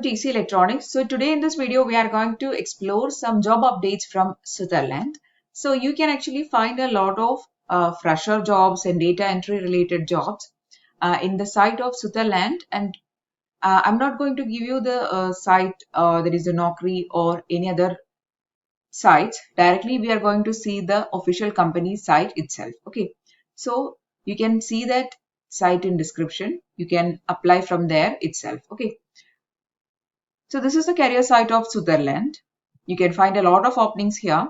welcome to EC Electronics. So today in this video we are going to explore some job updates from Sutherland. So you can actually find a lot of fresher jobs and data entry related jobs in the site of Sutherland, and I'm not going to give you the site that is the Naukri or any other sites. Directly we are going to see the official company site itself. Okay, so you can see that site in description. You can apply from there itself. Okay. So this is the career site of Sutherland. You can find a lot of openings here.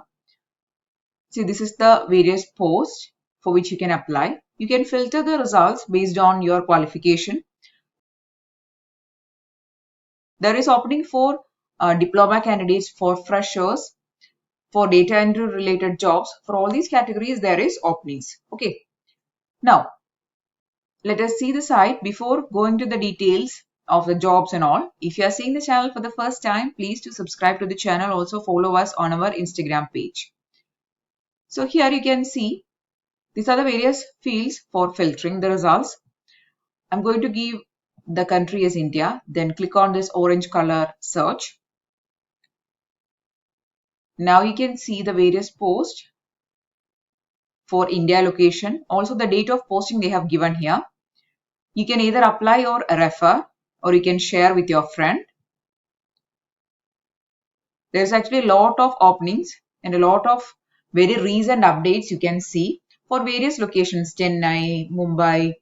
See, this is the various posts for which you can apply. You can filter the results based on your qualification. There is opening for diploma candidates, for freshers, for data entry related jobs. For all these categories, there is openings. Okay. Now, let us see the site before going to the details of the jobs and all. If you are seeing the channel for the first time, please to subscribe to the channel. Also follow us on our Instagram page. So here you can see these are the various fields for filtering the results. I'm going to give the country as India, then click on this orange color search. Now you can see the various posts for India location. Also the date of posting they have given here. You can either apply or refer, or you can share with your friend. There's actually a lot of openings and a lot of very recent updates you can see for various locations, Chennai, Mumbai,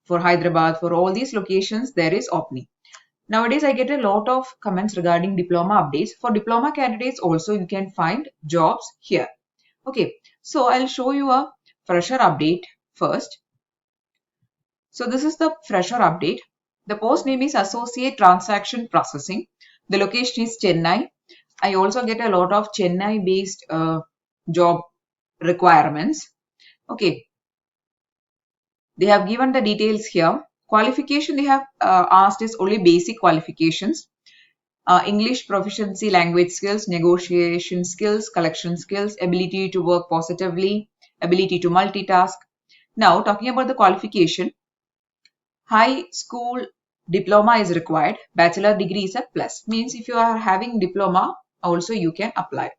for Hyderabad, for all these locations there is opening. Nowadays I get a lot of comments regarding diploma updates. For diploma candidates also you can find jobs here. Okay, so I'll show you a fresher update first. So this is the fresher update. The post name is Associate Transaction Processing. The location is Chennai. I also get a lot of Chennai based job requirements. Okay. They have given the details here. Qualification they have asked is only basic qualifications. English proficiency, language skills, negotiation skills, collection skills, ability to work positively, ability to multitask. Now talking about the qualification, high school diploma is required. Bachelor degree is a plus. Means if you are having diploma, also you can apply.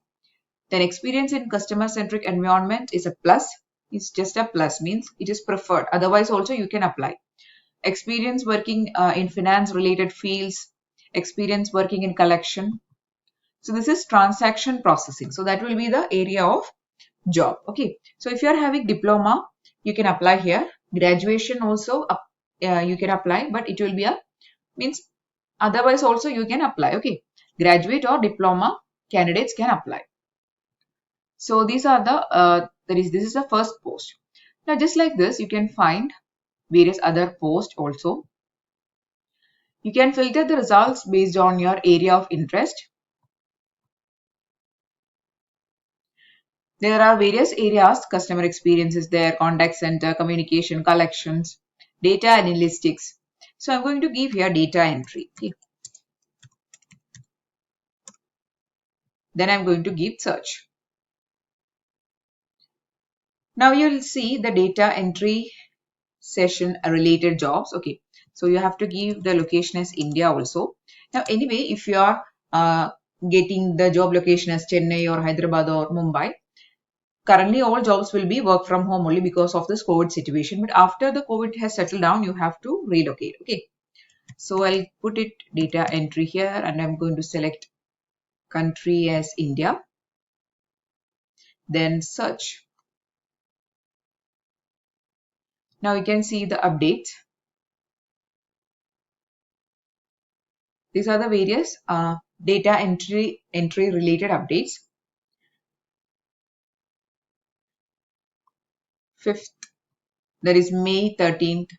Then experience in customer centric environment is a plus. It's just a plus, means it is preferred. Otherwise also you can apply. Experience working in finance related fields, experience working in collection. So this is transaction processing. So that will be the area of job. Okay. So if you are having diploma, you can apply here. Graduation also you can apply, but it will be a means otherwise also you can apply. Okay. Graduate or diploma candidates can apply. So these are the this is the first post. Now just like this you can find various other posts also. You can filter the results based on your area of interest. There are various areas, customer experience is there, contact center, communication, collections, data analytics. So I'm going to give here data entry. Okay. Then I'm going to give search. Now you'll see the data entry session related jobs. Okay. So you have to give the location as India also. Now anyway, if you are getting the job location as Chennai or Hyderabad or Mumbai, currently all jobs will be work from home only because of this COVID situation. But after the COVID has settled down, you have to relocate. Okay. So I'll put it data entry here and I'm going to select country as India. Then search. Now you can see the updates. These are the various data entry related updates. 5th, that is May 13th.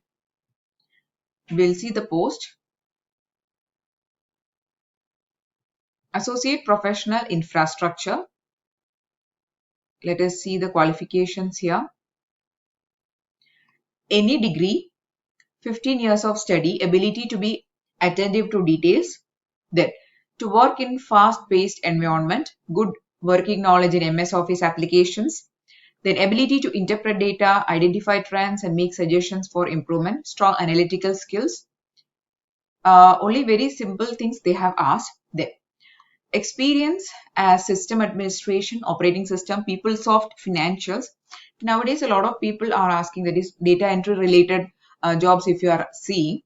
We'll see the post. Associate Professional Infrastructure. Let us see the qualifications here. Any degree, 15 years of study, ability to be attentive to details, then to work in fast-paced environment, good working knowledge in MS Office applications, then ability to interpret data, identify trends and make suggestions for improvement, strong analytical skills, only very simple things they have asked there. Experience as system administration, operating system, PeopleSoft, financials. Nowadays, a lot of people are asking, that is data entry related jobs. If you are seeing,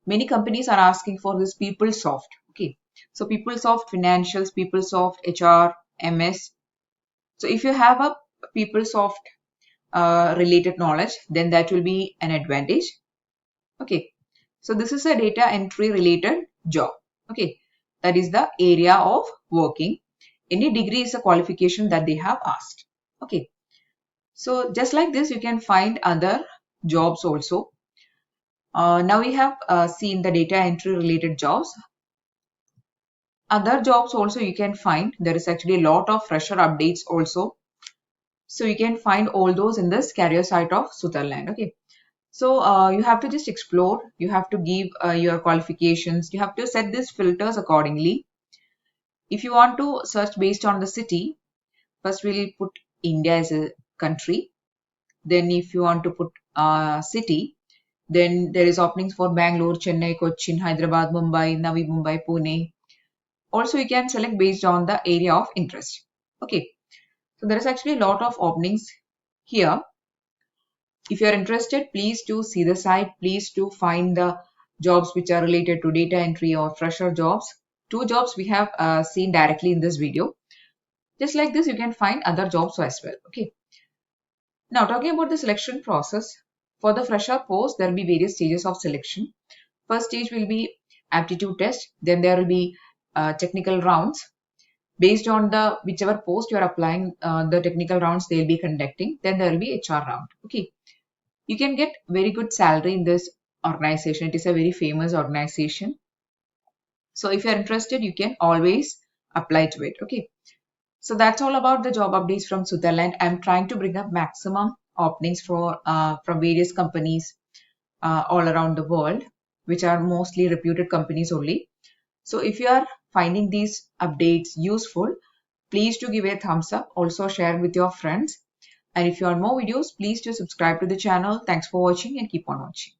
many companies are asking for this PeopleSoft. Okay, so PeopleSoft financials, PeopleSoft HR, MS. So if you have a PeopleSoft related knowledge, then that will be an advantage. Okay, so this is a data entry related job. Okay, that is the area of working. Any degree is a qualification that they have asked. Okay, so just like this, you can find other jobs also. Now we have seen the data entry related jobs. Other jobs also you can find. There is actually a lot of fresher updates also. So you can find all those in this career site of Sutherland. Okay. So you have to just explore. You have to give your qualifications. You have to set these filters accordingly. If you want to search based on the city, first we'll put India as a country. Then if you want to put city, then there is openings for Bangalore, Chennai, Cochin, Hyderabad, Mumbai, Navi Mumbai, Pune. Also, you can select based on the area of interest. Okay. So there is actually a lot of openings here. If you are interested, please do see the site. Please do find the jobs which are related to data entry or fresher jobs. Two jobs we have seen directly in this video. Just like this, you can find other jobs as well. Okay. Now talking about the selection process. For the fresher post, there will be various stages of selection. First stage will be aptitude test. Then there will be technical rounds. Based on the whichever post you are applying, the technical rounds they'll be conducting. Then there will be HR round. Okay. You can get very good salary in this organization. It is a very famous organization. So if you're interested, you can always apply to it. Okay. So that's all about the job updates from Sutherland. I'm trying to bring up maximum openings for from various companies all around the world, which are mostly reputed companies only. So if you are finding these updates useful, please do give a thumbs up. Also share with your friends. And if you want more videos, please do subscribe to the channel. Thanks for watching and keep on watching.